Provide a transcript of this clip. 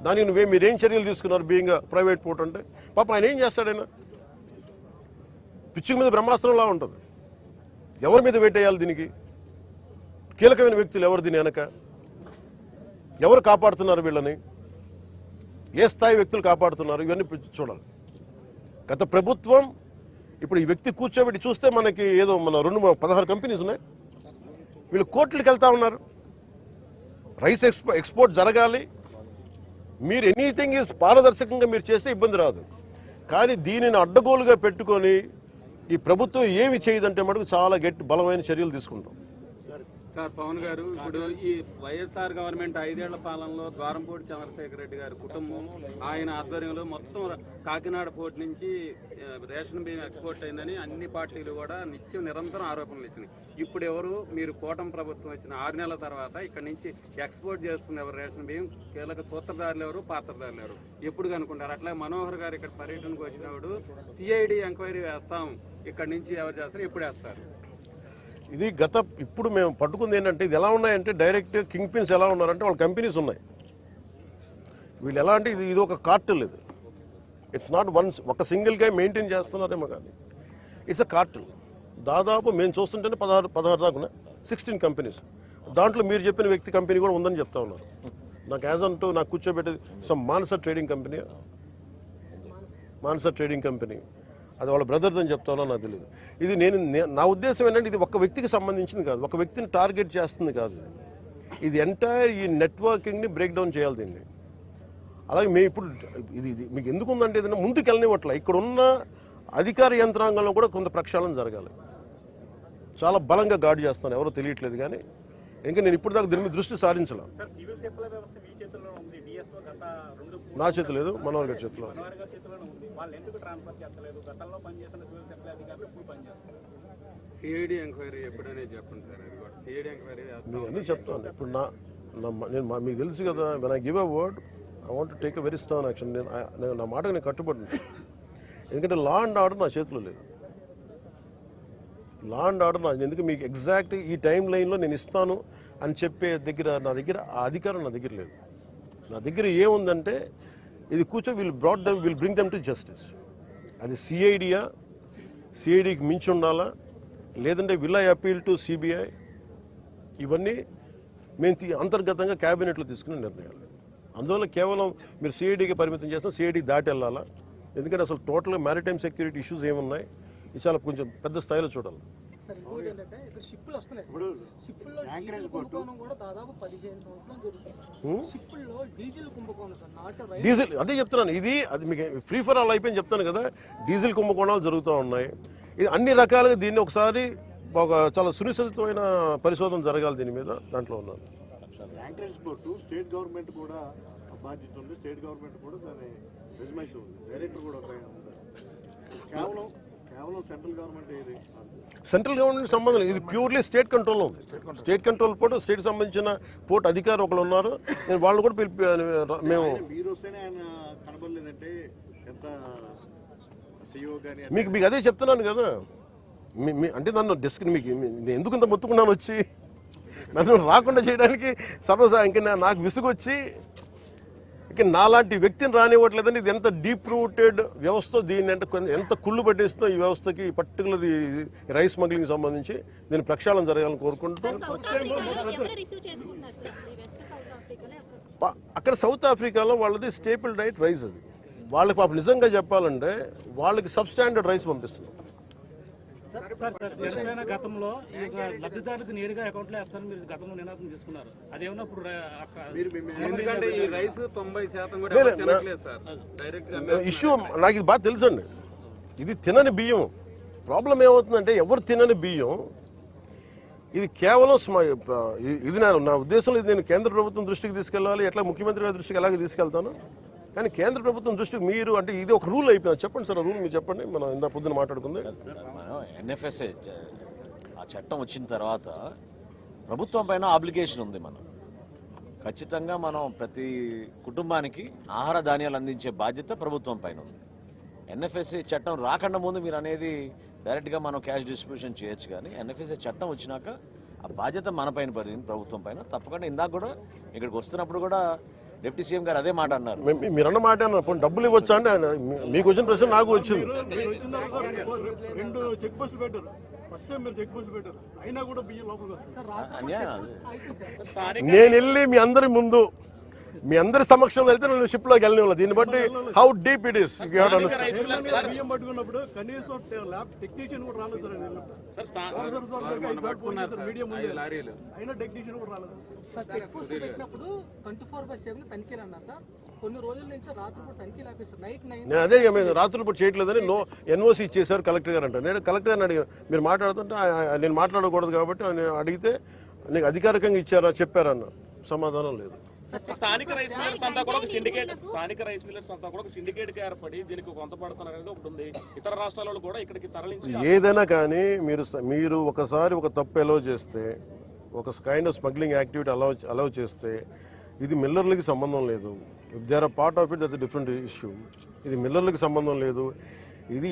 దానికి మీరేం చర్యలు తీసుకున్నారు బీయింగ్ ప్రైవేట్ పోర్ట్ అంటే? పాప ఆయన ఏం చేస్తాడైనా? పిచ్చుకు మీద బ్రహ్మాస్త్రంలా ఉంటుంది. ఎవరి మీద వేటేయాలి దీనికి? కీలకమైన వ్యక్తులు ఎవరు దీని వెనక? ఎవరు కాపాడుతున్నారు వీళ్ళని? ఏ స్థాయి వ్యక్తులు కాపాడుతున్నారు? ఇవన్నీ చూడాలి. గత ప్రభుత్వం ఇప్పుడు ఈ వ్యక్తి కూర్చోబెట్టి చూస్తే మనకి ఏదో మన 16 కంపెనీస్ ఉన్నాయి. వీళ్ళు కోర్టులకు వెళ్తా ఉన్నారు. రైస్ ఎక్స్పోర్ట్ జరగాలి, మీరు ఎనీథింగ్ ఈజ్ పారదర్శకంగా మీరు చేస్తే ఇబ్బంది రాదు. కానీ దీనిని అడ్డగోలుగా పెట్టుకొని ఈ ప్రభుత్వం ఏమి చేయదంటే మటుకు చాలా బలమైన చర్యలు తీసుకుంటాం. సార్ పవన్ గారు, ఇప్పుడు ఈ వైఎస్ఆర్ గవర్నమెంట్ 5 ఏళ్ల పాలనలో ద్వారంపూడి చంద్రశేఖర్ రెడ్డి గారి కుటుంబం ఆయన ఆధ్వర్యంలో మొత్తం కాకినాడ పోర్ట్ నుంచి రేషన్ బియ్యం ఎక్స్పోర్ట్ అయిందని అన్ని పార్టీలు కూడా నిరంతరం ఆరోపణలు ఇచ్చినాయి. ఇప్పుడు ఎవరు మీరు కూటమి ప్రభుత్వం వచ్చిన 6 నెలల తర్వాత ఇక్కడ నుంచి ఎక్స్పోర్ట్ చేస్తుంది ఎవరు రేషన్ బియ్యం? కీలక సూత్రధారులు ఎవరు, పాత్రధారులు ఎవరు? ఎప్పుడు కనుక్కుంటారు? అట్లా మనోహర్ గారు ఇక్కడ పర్యటనకు వచ్చినప్పుడు సిఐడి ఎంక్వైరీ వేస్తాం, ఇక్కడ నుంచి ఎవరు చేస్తారు, ఎప్పుడు వేస్తారు? ఇది ఇప్పుడు మేము పట్టుకుంది ఏంటంటే, ఇది ఎలా ఉన్నాయంటే డైరెక్ట్ కింగ్ పిన్స్ ఎలా ఉన్నారంటే వాళ్ళ కంపెనీస్ ఉన్నాయి. వీళ్ళు ఎలా అంటే ఇది ఒక కార్టెల్. ఇది ఇట్స్ నాట్ ఒక సింగిల్గా మెయింటైన్ చేస్తున్నారేమో కానీ ఇట్స్ అ కార్టెల్. దాదాపు మేము చూస్తుంటేనే 16 దాకా ఉన్నాయి, 16 కంపెనీస్. దాంట్లో మీరు చెప్పిన వ్యక్తి కంపెనీ కూడా ఉందని చెప్తా ఉన్నారు. నాకు యాజ్ అంటూ నాకు కూర్చోబెట్టేది మానస ట్రేడింగ్ కంపెనీ, అది వాళ్ళ బ్రదర్ది అని చెప్తానో నాకు తెలియదు. ఇది నా ఉద్దేశం ఏంటంటే ఇది ఒక వ్యక్తికి సంబంధించింది కాదు, ఒక వ్యక్తిని టార్గెట్ చేస్తుంది కాదు. ఇది ఎంటైర్ ఈ నెట్వర్కింగ్ని బ్రేక్ డౌన్ చేయాలి దీన్ని. అలాగే మేము ఇప్పుడు ఇది మీకు ఎందుకు ఉందంటే ఏదైనా ముందుకు వెళ్ళనివ్వట్ల. ఇక్కడ ఉన్న అధికార యంత్రాంగంలో కూడా కొంత ప్రక్షాళన జరగాలి. చాలా బలంగా గార్డు చేస్తాను, ఎవరో తెలియట్లేదు. కానీ ఇంకా నేను ఇప్పుడు దాకా దీని మీద దృష్టి సారించలేదు. నా చేతి లేదు, మనోహర్ గారి చేతిలో. సిఐడి ఎంక్వైరీ ఎప్పుడనే చెప్పండి సార్. సిఐడి ఎంక్వైరీ అన్నీ చెప్తాను. ఇప్పుడు నేను మీకు తెలుసు కదా, when I give a word I want to take a very strong action. నా మాటకు నేను కట్టుబడి, ఎందుకంటే లా అండ్ ఆర్డర్ నా చేతిలో లేదు. లా అండ్ ఆర్డర్ ఎందుకు మీకు ఎగ్జాక్ట్ ఈ టైం లైన్లో నేను ఇస్తాను అని చెప్పే నా దగ్గర ఆ అధికారం నా దగ్గర లేదు. నా దగ్గర ఏముందంటే ఇది will bring them to justice. అది సిఐడికి మించి ఉండాలా, లేదంటే will I appeal to CBI? ఇవన్నీ మేము అంతర్గతంగా క్యాబినెట్లో తీసుకునే నిర్ణయాలు. అందువల్ల కేవలం మీరు సిఐడికి పరిమితం చేస్తాం, సిఐడికి దాటి వెళ్ళాలా? ఎందుకంటే అసలు టోటల్గా మ్యారిటైమ్ సెక్యూరిటీ ఇష్యూస్ ఏమున్నాయి, ఇది చాలా కొంచెం పెద్ద స్థాయిలో చూడాలి. డీజిల్ అదే చెప్తున్నాను, అది మీకు ఫ్రీ ఫర్ ఆల్ అయిపోయింది చెప్తాను కదా. డీజిల్ కుంభకోణాలు జరుగుతూ ఉన్నాయి. ఇది అన్ని రకాలుగా దీన్ని ఒకసారి చాలా సునిశ్చితమైన పరిశోధన జరగాలి దీని మీద. దాంట్లో ఉన్నాను. స్టేట్ గవర్నమెంట్ కూడా బాధ్యత ఉంది, స్టేట్ గవర్నమెంట్ కూడా దాని రెజ్యుమేషన్ ఉంది, డైరెక్టర్ కూడా కేవలం సెంట్రల్ గవర్నమెంట్ ఏది? సెంట్రల్ గవర్నమెంట్ సంబంధం లేదు. ఇది ప్యూర్లీ స్టేట్ కంట్రోల్లో ఉంది. స్టేట్ కంట్రోల్ పోర్టు, స్టేట్ సంబంధించిన పోర్టు అధికారి ఒకరు ఉన్నారు. నేను వాళ్ళు కూడా మేము మీరు వస్తేనే ఆయన కనబడలేదంటే ఎంత మీకు అదే చెప్తున్నాను కదా. అంటే నన్ను మీకు ఎందుకు ఇంత మొత్తుకున్నాను వచ్చి, నన్ను రాకుండా చేయడానికి ఇంకా నాకు విసుగొచ్చి ఇక నాలాంటి వ్యక్తిని రానివ్వట్లేదని. ఇది ఎంత డీప్ రూటెడ్ వ్యవస్థ, దీన్ని అంటే ఎంత కుళ్ళు పట్టేస్తుందో ఈ వ్యవస్థకి, పర్టికులర్ రైస్ స్మగ్లింగ్ సంబంధించి దీని ప్రక్షాళన జరగాలని కోరుకుంటూ. అక్కడ సౌత్ ఆఫ్రికాలో వాళ్ళది స్టేపుల్ డైట్ రైస్. అది వాళ్ళకి పాప నిజంగా చెప్పాలంటే వాళ్ళకి సబ్స్టాండర్డ్ రైస్ పంపిస్తుంది. జనసేన గతంలో లబ్ధిదారులకు నేరుగా అకౌంట్లో వేస్తారని మీరు గతంలో నినాదం తీసుకున్నారు. అదేమన్నా ఇప్పుడు ఎందుకంటే ఈ రైస్ 90% కూడా తినట్లేదు సార్. డైరెక్ట్ ఇష్యూ నాకు ఇది బాగా తెలుసండి. ఇది తినని బియ్యం. ప్రాబ్లం ఏమవుతుందంటే ఎవరు తినని బియ్యం ఇది కేవలం ఇది నా ఉద్దేశంలో ఇది నేను కేంద్ర ప్రభుత్వం దృష్టికి తీసుకెళ్ళాలి. ఎట్లా ముఖ్యమంత్రి గారి దృష్టికి ఎలాగ తీసుకెళ్తాను. కానీ కేంద్ర ప్రభుత్వం దృష్టికి మీరు అంటే ఇది ఒక రూల్ అయిపోయింది. చెప్పండి సార్, ఆ రూల్ మీరు చెప్పండి. మనం ఇందా పొద్దున మాట్లాడుకుంది. ఎన్ఎఫ్ఎస్ఏ ఆ చట్టం వచ్చిన తర్వాత ప్రభుత్వం పైన ఆబ్లిగేషన్ ఉంది. మనం ఖచ్చితంగా ప్రతి కుటుంబానికి ఆహార ధాన్యాలు అందించే బాధ్యత ప్రభుత్వం పైన ఉంది. ఎన్ఎఫ్ఎస్ఏ చట్టం రాకుండా ముందు మీరు అనేది డైరెక్ట్గా మనం క్యాష్ డిస్ట్రిబ్యూషన్ చేయొచ్చు. కానీ ఎన్ఎఫ్ఎస్ఏ చట్టం వచ్చినాక ఆ బాధ్యత మన పైన పడింది, ప్రభుత్వం పైన. తప్పకుండా ఇందాక కూడా ఇక్కడికి వస్తున్నప్పుడు కూడా డిప్యూటీ సీఎం గారు అదే మాట అన్నారు. మీరన్న మాట అన్న డబ్బులు ఇవ్వచ్చా అంటే మీకు వచ్చిన ప్రశ్న నాకు వచ్చింది. మీరు వచ్చిన తర్వాత 2 చెక్ పోస్టులు పెట్టారు. ఫస్ట్ టైం మీరు చెక్ పోస్టులు పెట్టారు, అయినా కూడా బియ్యం లోపలికి వస్తుంది. అన్యాయం. నేను వెళ్ళి మీ అందరి ముందు మీ అందరి సమక్షంలో వెళ్తే నేను షిప్ లోకి వెళ్ళిన దీన్ని బట్టి హౌ డీప్ ఇట్ ఈస్. బియ్యం పట్టుకున్నప్పుడు కనీసం ల్యాబ్ టెక్నీషియన్ కూడా రాలేదు సార్. మీడియం అయినా టెక్నీషియన్ కూడా రాలేదు సార్. చెక్ పోస్ట్ పెట్టినప్పుడు 24/7 తనిఖీలు అన్నారు సార్. కొన్ని రోజుల నుంచి రాత్రిపూట తనిఖీలు ఆపేస్తారు. నైట్ 9 నేను అదే మేము రాత్రులు పూట చేయట్లేదని ఎన్ఓసి ఇచ్చేసారు కలెక్టర్ గారు అంటారు. నేను కలెక్టర్ గారిని అడిగాను, మీరు మాట్లాడుతుంటే నేను మాట్లాడకూడదు కాబట్టి ఆయన అడిగితే నీకు అధికారికంగా ఇచ్చారా చెప్పారన్న సమాధానం లేదు. స్థానిక రైస్ మిల్లర్స్ అంతా కూడా ఒక సిండికేట్ గా ఏర్పడి దీనికి కొంత పడుతున్నారు అనేది ఒకటి ఉంది. ఇతర రాష్ట్రాలలో కూడా ఇక్కడికి తరలించి ఏదైనా కానీ మీరు ఒకసారి ఒక తప్పు అలౌ చేస్తే, ఒక kind of smuggling activity allow చేస్తే ఇది మిల్లర్లకి సంబంధం లేదు. If they are part of it that's a different issue. ఇది మిల్లర్లకి సంబంధం లేదు.